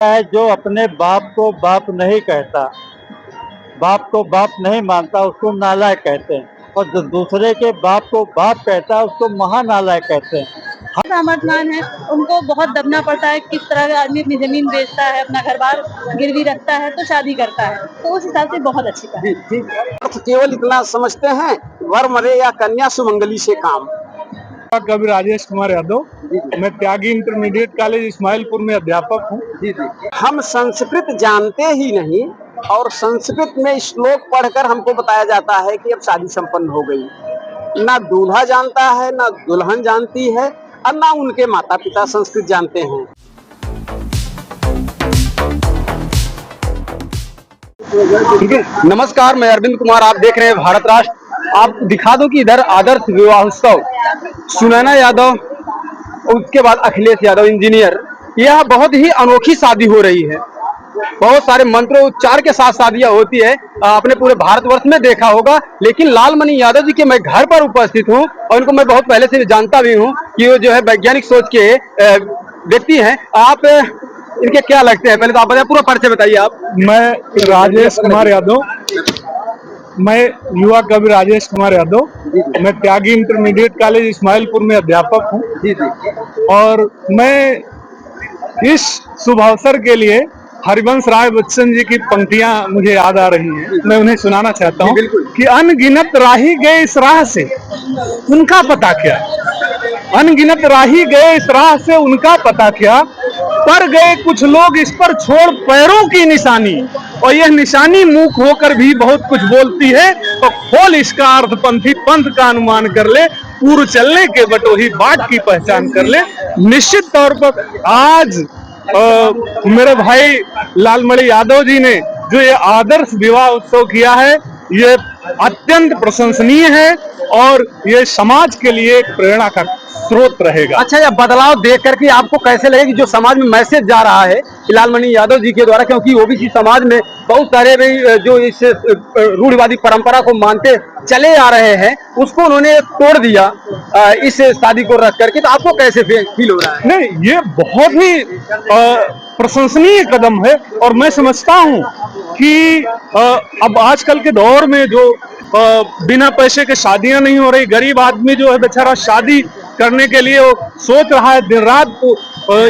है जो अपने बाप को बाप नहीं कहता, बाप को बाप नहीं मानता, उसको नालायक कहते हैं। और जो दूसरे के बाप को बाप कहता है उसको महानालायक कहते हैं। सामर्थ्यवान है, उनको बहुत दबना पड़ता है। किस तरह का आदमी अपनी जमीन बेचता है, अपना घर बार गिरवी रखता है तो शादी करता है, तो उस हिसाब से बहुत अच्छी बात है। तो केवल इतना समझते हैं, वर मरे या कन्या सुमंगली से काम। कवि राजेश कुमार यादव, मैं त्यागी इंटरमीडिएट कॉलेज इस्माइलपुर में अध्यापक हूँ। हम संस्कृत जानते ही नहीं और संस्कृत में श्लोक पढ़कर हमको बताया जाता है कि अब शादी संपन्न हो गई। ना दूल्हा जानता है, ना दुल्हन जानती है और ना उनके माता पिता संस्कृत जानते हैं। ठीक है, नमस्कार, मैं अरविंद कुमार, आप देख रहे हैं भारत राष्ट्र। आप दिखा दो कि इधर आदर्श विवाह उत्सव, सुनैना यादव, उसके बाद अखिलेश यादव इंजीनियर, यह बहुत ही अनोखी शादी हो रही है। बहुत सारे मंत्रोच्चार के साथ शादियां होती है, आपने पूरे भारतवर्ष में देखा होगा। लेकिन लालमणि यादव जी के मैं घर पर उपस्थित हूं और इनको मैं बहुत पहले से जानता भी हूं कि वो जो है वैज्ञानिक सोच के व्यक्ति हैं। आप इनके क्या लगते हैं, पहले तो आप बताइए, पूरा परिचय बताइए आप। मैं राजेश कुमार यादव, मैं युवा कवि राजेश कुमार यादव, मैं त्यागी इंटरमीडिएट कॉलेज इस्माइलपुर में अध्यापक हूँ। और मैं इस शुभ अवसर के लिए हरिवंश राय बच्चन जी की पंक्तियां मुझे याद आ रही हैं, मैं उन्हें सुनाना चाहता हूँ कि अनगिनत राही गए इस राह से उनका पता क्या, अनगिनत राही गए इस राह से उनका पता क्या, पर गए कुछ लोग इस पर छोड़ पैरों की निशानी, और यह निशानी मूक होकर भी बहुत कुछ बोलती है। तो खोल इसका अर्थ पंथी, पंथ का अनुमान कर ले, पूर्व चलने के बटोही बाट की पहचान कर ले। निश्चित तौर पर आज मेरे भाई लालमणि यादव जी ने जो ये आदर्श विवाह उत्सव किया है, ये अत्यंत प्रशंसनीय है और ये समाज के लिए एक प्रेरणा का स्रोत रहेगा। अच्छा, यह बदलाव देख करके आपको कैसे लगे कि जो समाज में मैसेज जा रहा है लालमणि यादव जी के द्वारा, क्योंकि ओबीसी समाज में बहुत सारे भी जो इस रूढ़िवादी परंपरा को मानते चले आ रहे हैं, उसको उन्होंने तोड़ दिया इस शादी को रख करके, तो आपको कैसे फील हो रहा है? नहीं, ये बहुत ही प्रशंसनीय कदम है और मैं समझता हूँ कि अब आजकल के दौर में जो बिना पैसे के शादियां नहीं हो रही, गरीब आदमी जो है बेचारा शादी करने के लिए वो सोच रहा है, दिन रात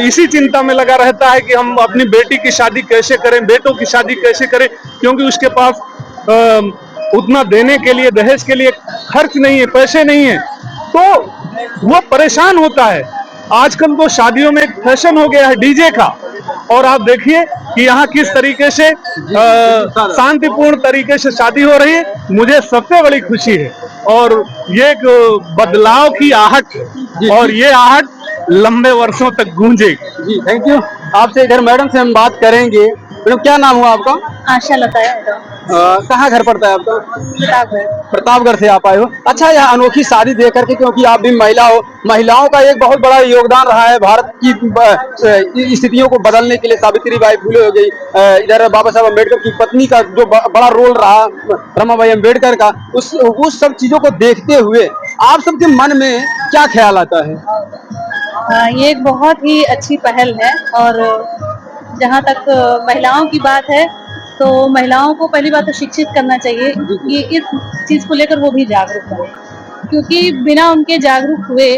इसी चिंता में लगा रहता है कि हम अपनी बेटी की शादी कैसे करें, बेटों की शादी कैसे करें, क्योंकि उसके पास उतना देने के लिए, दहेज के लिए खर्च नहीं है, पैसे नहीं है, तो वो परेशान होता है। आजकल तो शादियों में एक फैशन हो गया है डीजे का, और आप देखिए कि यहाँ किस तरीके से शांतिपूर्ण तरीके से शादी हो रही है। मुझे सबसे बड़ी खुशी है और ये एक बदलाव की आहट, और ये आहट लंबे वर्षों तक गूंजेगी। जी, थैंक यू। आपसे इधर मैडम से हम बात करेंगे। मैडम, क्या नाम हुआ आपका? आशा लता है। कहाँ घर पड़ता है आपका? प्रतापगढ़। प्रतापगढ़ से आप आए हो। अच्छा, यह अनोखी शादी देख करके, क्योंकि आप भी महिला हो, महिलाओं का एक बहुत बड़ा योगदान रहा है भारत की स्थितियों को बदलने के लिए। सावित्रीबाई फुले हो गई, इधर बाबा साहब अम्बेडकर की पत्नी का जो बड़ा रोल रहा, रमाबाई अम्बेडकर का, उस सब चीजों को देखते हुए आप सबके मन में क्या ख्याल आता है? ये एक बहुत ही अच्छी पहल है, और जहाँ तक महिलाओं की बात है तो महिलाओं को पहली बात तो शिक्षित करना चाहिए कि इस चीज को लेकर वो भी जागरूक बने, क्योंकि बिना उनके जागरूक हुए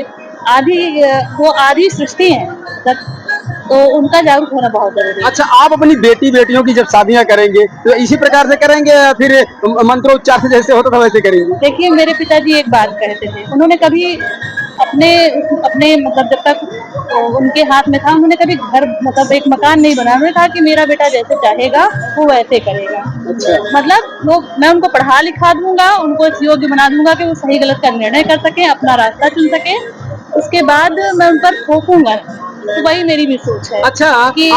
वो आधी सृष्टि है, तो उनका जागरूक होना बहुत जरूरी है। अच्छा, आप अपनी बेटियों की जब शादियां करेंगे तो इसी प्रकार से करेंगे या फिर मंत्रोच्चार से जैसे होता था वैसे करेंगे? देखिए, मेरे पिताजी एक बात कहते थे, उन्होंने कभी अपने मतलब जब तक उनके हाथ में था, उन्होंने कभी घर मतलब एक मकान नहीं बनाया। उन्होंने कहा कि मेरा बेटा जैसे चाहेगा वो वैसे करेगा। अच्छा। मतलब मैं उनको पढ़ा लिखा दूंगा, उनको इस योग्य बना दूंगा कि वो सही गलत का निर्णय कर सके, अपना रास्ता चुन सके, उसके बाद मैं उन पर थोपूंगा। तो वही मेरी भी सोच है। अच्छा, कि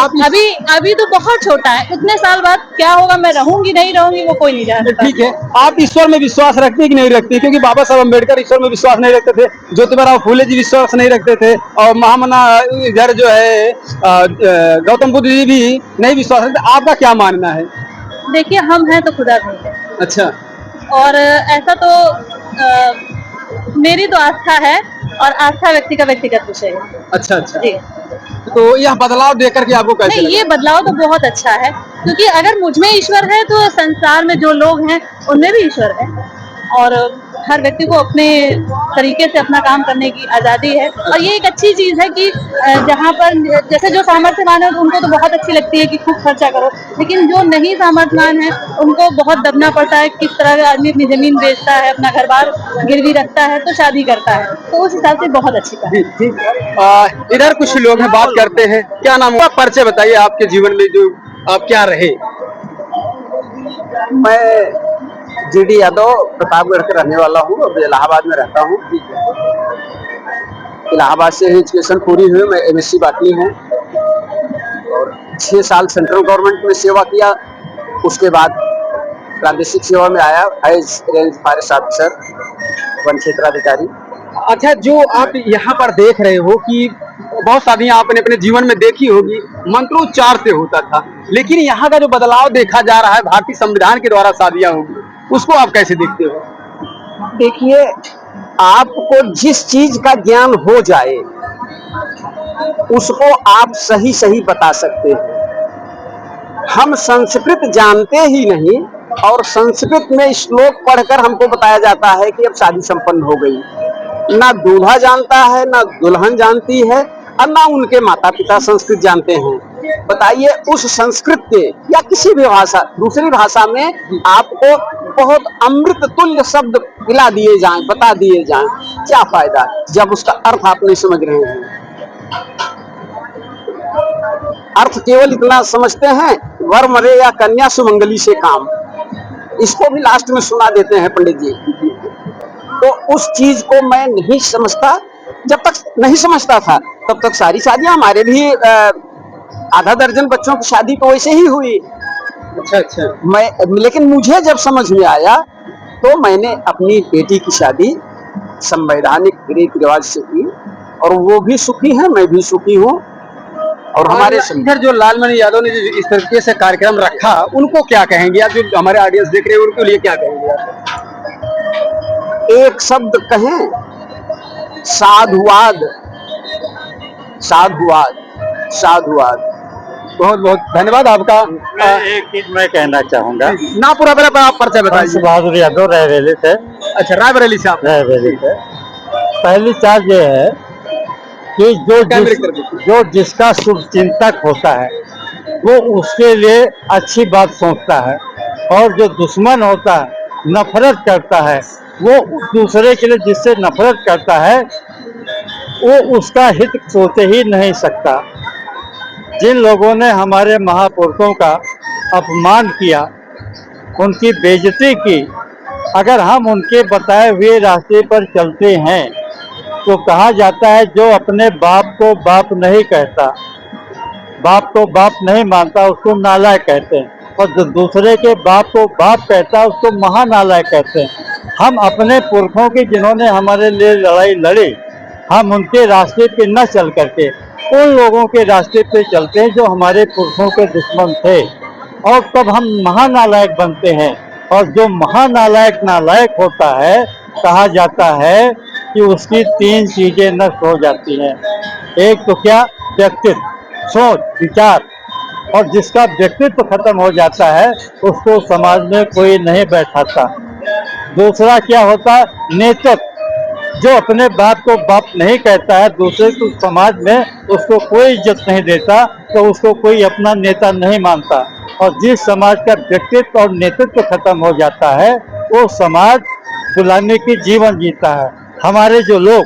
अभी तो बहुत छोटा है, इतने साल बाद क्या होगा, मैं रहूंगी नहीं रहूंगी वो कोई नहीं जानता। ठीक है, आप ईश्वर में विश्वास रखते हैं कि नहीं रखते? क्योंकि बाबा साहब अम्बेडकर ईश्वर में विश्वास नहीं रखते थे, ज्योतिबा फूले जी विश्वास नहीं रखते थे, और महामना इधर जो है गौतम बुद्ध जी भी नहीं विश्वास रखते। आपका क्या मानना है? देखिए, हम हैं तो खुदा भी है। अच्छा। और ऐसा तो मेरी तो आस्था है, और आस्था व्यक्ति का व्यक्तिगत विषय है। अच्छा अच्छा। जी। तो यह बदलाव देख करके आपको कैसे नहीं, ये बदलाव तो बहुत अच्छा है, क्योंकि अगर मुझ में ईश्वर है तो संसार में जो लोग हैं उनमें भी ईश्वर है, और हर व्यक्ति को अपने तरीके से अपना काम करने की आजादी है। और ये एक अच्छी चीज है कि जहाँ पर जैसे जो सामर्थ्यवान है उनको तो बहुत अच्छी लगती है कि खूब खर्चा करो, लेकिन जो नहीं सामर्थ्यवान है उनको बहुत दबना पड़ता है। किस तरह का आदमी अपनी जमीन बेचता है, अपना घर बार गिरवी रखता है तो शादी करता है, तो उस हिसाब से बहुत अच्छी बात है। इधर कुछ लोग हैं, बात करते हैं। क्या नाम हुआ, परिचय बताइए आपके जीवन में जो आप क्या रहे। मैं जीडी यादव प्रतापगढ़ का रहने वाला हूँ, अब इलाहाबाद में रहता हूँ। इलाहाबाद से ही एजुकेशन पूरी हुई, मैं एमएससी बाटनी हूँ और 6 साल सेंट्रल गवर्नमेंट में सेवा किया। उसके बाद प्रादेशिक सेवा में आया एज रेंज फॉरेस्ट ऑफिसर, वन क्षेत्राधिकारी। अच्छा, जो आप यहाँ पर देख रहे हो कि बहुत शादियां आपने अपने जीवन में देखी होगी, मंत्रोच्चार से होता था, लेकिन यहाँ का जो बदलाव देखा जा रहा है, भारतीय संविधान के द्वारा शादियां होगी, उसको आप कैसे देखते हो? देखिए, आपको जिस चीज का ज्ञान हो जाए उसको आप सही सही बता सकते हैं। हम संस्कृत जानते ही नहीं और संस्कृत में श्लोक पढ़कर हमको बताया जाता है कि अब शादी संपन्न हो गई। ना दूल्हा जानता है, ना दुल्हन जानती है, और ना उनके माता पिता संस्कृत जानते हैं। बताइए, उस संस्कृत के या किसी भी भाषा, दूसरी भाषा में आपको बहुत अमृत तुल्य शब्द पिला दिए जाएं, बता दिए जाएं, क्या फायदा जब उसका अर्थ आप नहीं समझ रहे हैं। अर्थ केवल इतना समझते हैं, वर मरे या कन्या सुमंगली से काम, इसको भी लास्ट में सुना देते हैं पंडित जी। तो उस चीज को मैं नहीं समझता, जब तक नहीं समझता था तब तक सारी शादियां, हमारे भी आधा दर्जन बच्चों की शादी तो वैसे ही हुई। अच्छा। लेकिन मुझे जब समझ में आया तो मैंने अपनी बेटी की शादी संवैधानिक रीति रिवाज से की, और वो भी सुखी है, मैं भी सुखी हूँ। और हमारे इधर जो लालमणि यादव ने जो इस तरीके से कार्यक्रम रखा, उनको क्या कहेंगे आप? जो हमारे ऑडियंस देख रहे हैं उनके लिए क्या कहेंगे आप? एक शब्द कहें, साधुवाद, साधुवाद, साधुवाद। बहुत बहुत धन्यवाद आपका। एक चीज मैं कहना चाहूंगा। ना पूरा आप परिचय बताइए। बहादुर यादव, रायबरेली से। अच्छा, रायबरेली से आप? रायबरेली से। पहली चार्ज ये है कि जो जिसका शुभ चिंतक होता है वो उसके लिए अच्छी बात सोचता है, और जो दुश्मन होता है, नफरत करता है, वो दूसरे के लिए जिससे नफरत करता है वो उसका हित सोच ही नहीं सकता। जिन लोगों ने हमारे महापुरुषों का अपमान किया, उनकी बेइज्जती की, अगर हम उनके बताए हुए रास्ते पर चलते हैं तो कहा जाता है जो अपने बाप को बाप नहीं कहता, बाप को बाप नहीं मानता, उसको नालायक कहते हैं, और जो दूसरे के बाप को बाप कहता है उसको महानालायक कहते हैं। हम अपने पुरखों की, जिन्होंने हमारे लिए लड़ाई लड़ी, हम उनके रास्ते पे न चल करके उन लोगों के रास्ते पे चलते हैं जो हमारे पुरखों के दुश्मन थे, और तब हम महानालायक बनते हैं। और जो महानालायक नालायक होता है, कहा जाता है कि उसकी 3 चीजें नष्ट हो जाती हैं। एक तो क्या? व्यक्तित्व, सोच, विचार, और जिसका व्यक्तित्व खत्म हो जाता है उसको समाज में कोई नहीं बैठाता। दूसरा क्या होता है? नेतृत्व। जो अपने बाप को बाप नहीं कहता है, दूसरे को समाज में उसको कोई इज्जत नहीं देता, तो उसको कोई अपना नेता नहीं मानता। और जिस समाज का व्यक्तित्व और नेतृत्व खत्म हो जाता है वो समाज गुलामी की जीवन जीता है। हमारे जो लोग,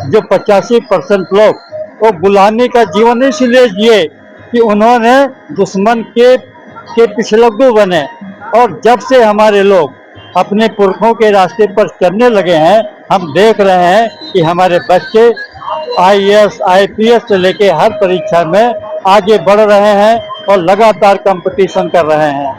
जो 85% लोग, वो गुलामी का जीवन इसलिए जिए कि उन्होंने दुश्मन के पिछलग्गू बने। और जब से हमारे लोग अपने पुरखों के रास्ते पर चलने लगे हैं, हम देख रहे हैं कि हमारे बच्चे IAS, IPS से लेके हर परीक्षा में आगे बढ़ रहे हैं और लगातार कंपटीशन कर रहे हैं।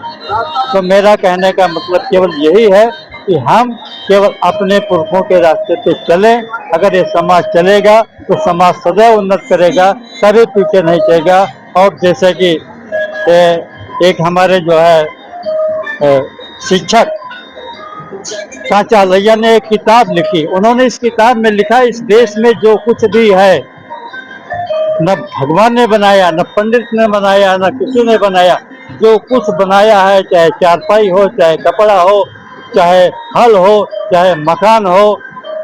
तो मेरा कहने का मतलब केवल यही है कि हम केवल अपने पुरखों के रास्ते पे चलें। अगर ये समाज चलेगा तो समाज सदैव उन्नत करेगा, कभी पीछे नहीं चलेगा। और जैसे कि एक हमारे जो है शिक्षक चाचा लैया ने एक किताब लिखी, उन्होंने इस किताब में लिखा, इस देश में जो कुछ भी है न भगवान ने बनाया, न पंडित ने बनाया, न किसी ने बनाया। जो कुछ बनाया है, चाहे चारपाई हो, चाहे कपड़ा हो, चाहे हल हो, चाहे मकान हो,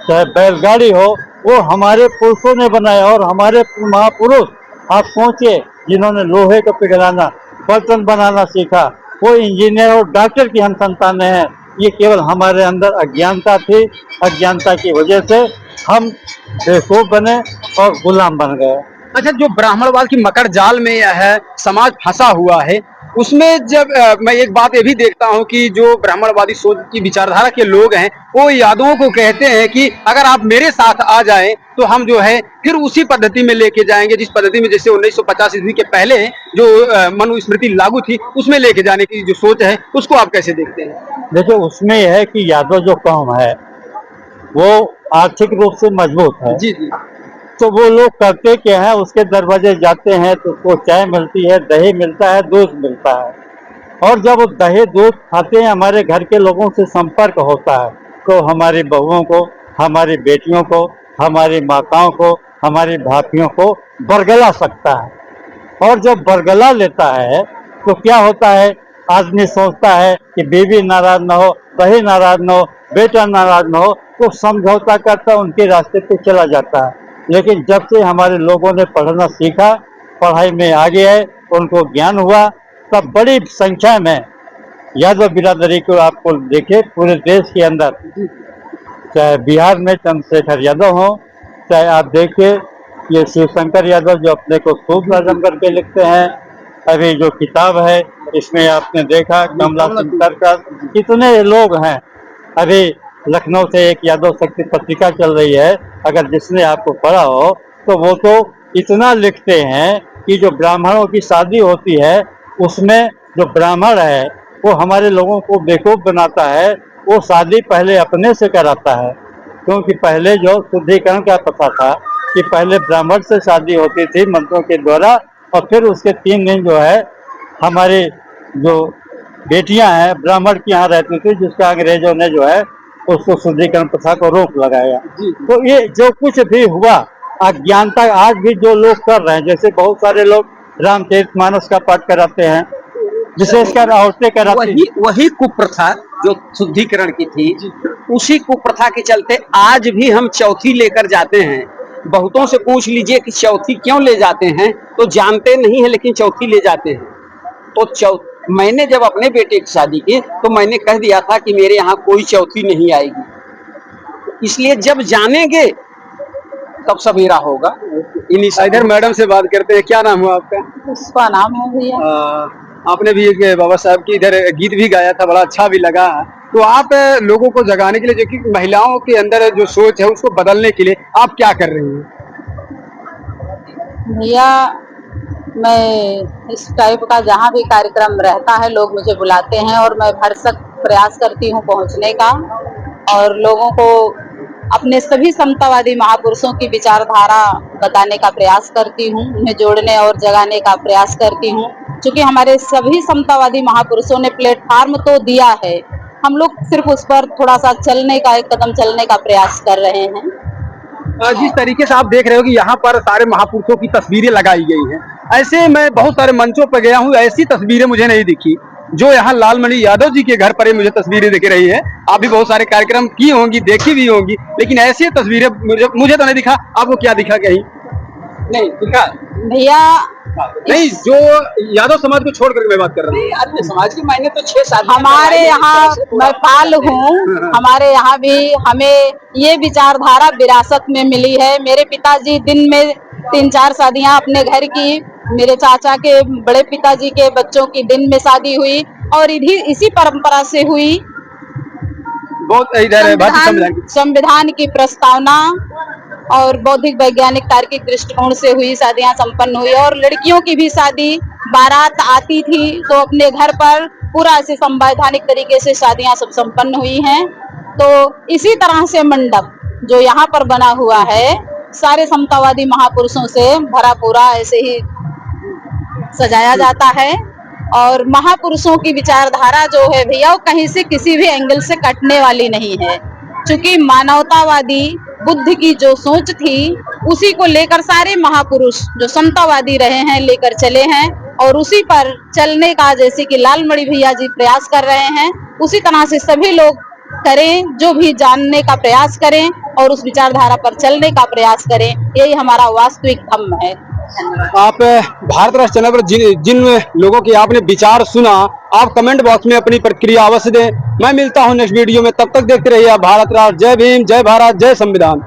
चाहे बैलगाड़ी हो, वो हमारे पुरुषों ने बनाया। और हमारे महापुरुष, आप सोचिए, जिन्होंने लोहे को पिघलाना, बर्तन बनाना सीखा, वो इंजीनियर और डॉक्टर की हम संतानें हैं। ये केवल हमारे अंदर अज्ञानता थी। अज्ञानता की वजह से हम बेवकूफ बने और गुलाम बन गए। अच्छा, जो ब्राह्मणवाद की मकर जाल में यह है समाज फंसा हुआ है, उसमें जब मैं एक बात ये भी देखता हूँ कि जो ब्राह्मणवादी सोच की विचारधारा के लोग हैं, वो यादवों को कहते हैं कि अगर आप मेरे साथ आ जाएं तो हम जो है फिर उसी पद्धति में लेके जाएंगे, जिस पद्धति में जैसे 1950 ईस्वी के पहले जो मनुस्मृति लागू थी उसमें लेके जाने की जो सोच है, उसको आप कैसे देखते हैं? देखिए, उसमें यह है कि यादव जो कौम है वो आर्थिक रूप से मजबूत है। जी जी। तो वो लोग करते क्या है, उसके दरवाजे जाते हैं तो उसको चाय मिलती है, दही मिलता है, दूध मिलता है। और जब वो दही दूध खाते हैं, हमारे घर के लोगों से संपर्क होता है, तो हमारी बहुओं को, हमारी बेटियों को, हमारी माताओं को, हमारी भाभियों को बरगला सकता है। और जब बरगला लेता है तो क्या होता है, आदमी सोचता है कि बीवी नाराज ना हो, बहू नाराज ना हो, बेटा नाराज ना हो, तो समझौता करता उनके रास्ते पे चला जाता है। लेकिन जब से हमारे लोगों ने पढ़ना सीखा, पढ़ाई में आगे आए, उनको ज्ञान हुआ, तब बड़ी संख्या में यादव बिरादरी को आपको देखे पूरे देश के अंदर, चाहे बिहार में चंद्रशेखर यादव हो, चाहे आप देखिए ये शिवशंकर यादव जो अपने को सूद आजम करके लिखते हैं। अभी जो किताब है इसमें आपने देखा कमला सिंह का, कितने लोग हैं। अभी लखनऊ से एक यादव शक्ति पत्रिका चल रही है, अगर जिसने आपको पढ़ा हो तो वो तो इतना लिखते हैं कि जो ब्राह्मणों की शादी होती है उसमें जो ब्राह्मण है वो हमारे लोगों को बेवकूफ बनाता है। वो शादी पहले अपने से कराता है, क्योंकि पहले जो शुद्धिकरण का पता था कि पहले ब्राह्मण से शादी होती थी मंत्रों के द्वारा, और फिर उसके 3 दिन जो है हमारी जो बेटियां हैं ब्राह्मण की यहाँ रहती थी, जिसका अंग्रेजों ने जो है उसको शुद्धिकरण प्रथा को रोक लगाया। तो ये जो कुछ भी हुआ अज्ञानता आज भी जो लोग कर रहे हैं, जैसे बहुत सारे लोग रामचरितमानस का पाठ कराते हैं, विशेषकर औरतें कराती हैं। वही कुप्रथा जो शुद्धिकरण की थी, उसी कुप्रथा के चलते आज भी हम चौथी लेकर जाते हैं। बहुतों से पूछ लीजिए कि चौथी क्यों ले जाते हैं, तो जानते नहीं है लेकिन चौथी ले जाते हैं। तो मैंने जब अपने बेटे की शादी की तो मैंने कह दिया था कि मेरे यहाँ कोई चौथी नहीं आएगी, इसलिए जब जानेंगे तब सवेरा होगा। इधर मैडम से बात करते हैं, क्या नाम हुआ आपका? उसका नाम है भैया। आपने भी एक बाबा साहब की इधर गीत भी गाया था, बड़ा अच्छा भी लगा। तो आप लोगों को जगाने के लिए, जो कि महिलाओं के अंदर जो सोच है उसको बदलने के लिए आप क्या कर रही हैं? भैया, मैं इस टाइप का जहाँ भी कार्यक्रम रहता है लोग मुझे बुलाते हैं और मैं भरसक प्रयास करती हूँ पहुँचने का, और लोगों को अपने सभी समतावादी महापुरुषों की विचारधारा बताने का प्रयास करती हूँ, उन्हें जोड़ने और जगाने का प्रयास करती हूँ। क्योंकि हमारे सभी समतावादी महापुरुषों ने प्लेटफार्म तो दिया है, हम लोग सिर्फ उस पर थोड़ा सा चलने का, एक कदम चलने का प्रयास कर रहे हैं। जिस तरीके से आप देख रहे हो कि यहाँ पर सारे महापुरुषों की तस्वीरें लगाई गई हैं, ऐसे मैं बहुत सारे मंचों पर गया हूँ, ऐसी तस्वीरें मुझे नहीं दिखी जो यहाँ लालमणि यादव जी के घर पर ही मुझे तस्वीरें दिख रही है। आप भी बहुत सारे कार्यक्रम की होंगी, देखी भी होंगी, लेकिन ऐसी तस्वीरें मुझे तो नहीं दिखा। आपको क्या दिखा? कहीं नहीं दिखा भैया? नहीं, जो यादव समाज को छोड़ कर मैं बात कर रहा हूँ। अन्य समाज की मैंने तो 6 साल हमारे यहाँ, मैं पाल हूँ, हमारे यहाँ भी हमें ये विचारधारा विरासत में मिली है। मेरे पिताजी दिन में 3-4 शादियाँ अपने घर की, मेरे चाचा के बड़े पिताजी के बच्चों की दिन में शादी हुई, और इसी परंपरा से हुई। बहुत इधर संविधान की प्रस्तावना और बौद्धिक वैज्ञानिक तार्किक दृष्टिकोण से हुई शादियां संपन्न हुई। और लड़कियों की भी शादी, बारात आती थी तो अपने घर पर पूरा ऐसे संवैधानिक तरीके से शादियां सब संपन्न हुई हैं। तो इसी तरह से मंडप जो यहाँ पर बना हुआ है, सारे समतावादी महापुरुषों से भरा पूरा ऐसे ही सजाया जाता है। और महापुरुषों की विचारधारा जो है भैया, वो कहीं से किसी भी एंगल से कटने वाली नहीं है। क्योंकि मानवतावादी बुद्ध की जो सोच थी उसी को लेकर सारे महापुरुष जो समतावादी रहे हैं लेकर चले हैं, और उसी पर चलने का जैसे कि लालमणि भैया जी प्रयास कर रहे हैं, उसी तरह से सभी लोग करें, जो भी जानने का प्रयास करें और उस विचारधारा पर चलने का प्रयास करें। यही हमारा वास्तविक धम्म है। आप भारत राष्ट्र चैनल पर जिन लोगों के आपने विचार सुना, आप कमेंट बॉक्स में अपनी प्रतिक्रिया अवश्य दें। मैं मिलता हूं नेक्स्ट वीडियो में, तब तक देखते रहिए भारत राष्ट्र। जय भीम, जय भारत, जय संविधान।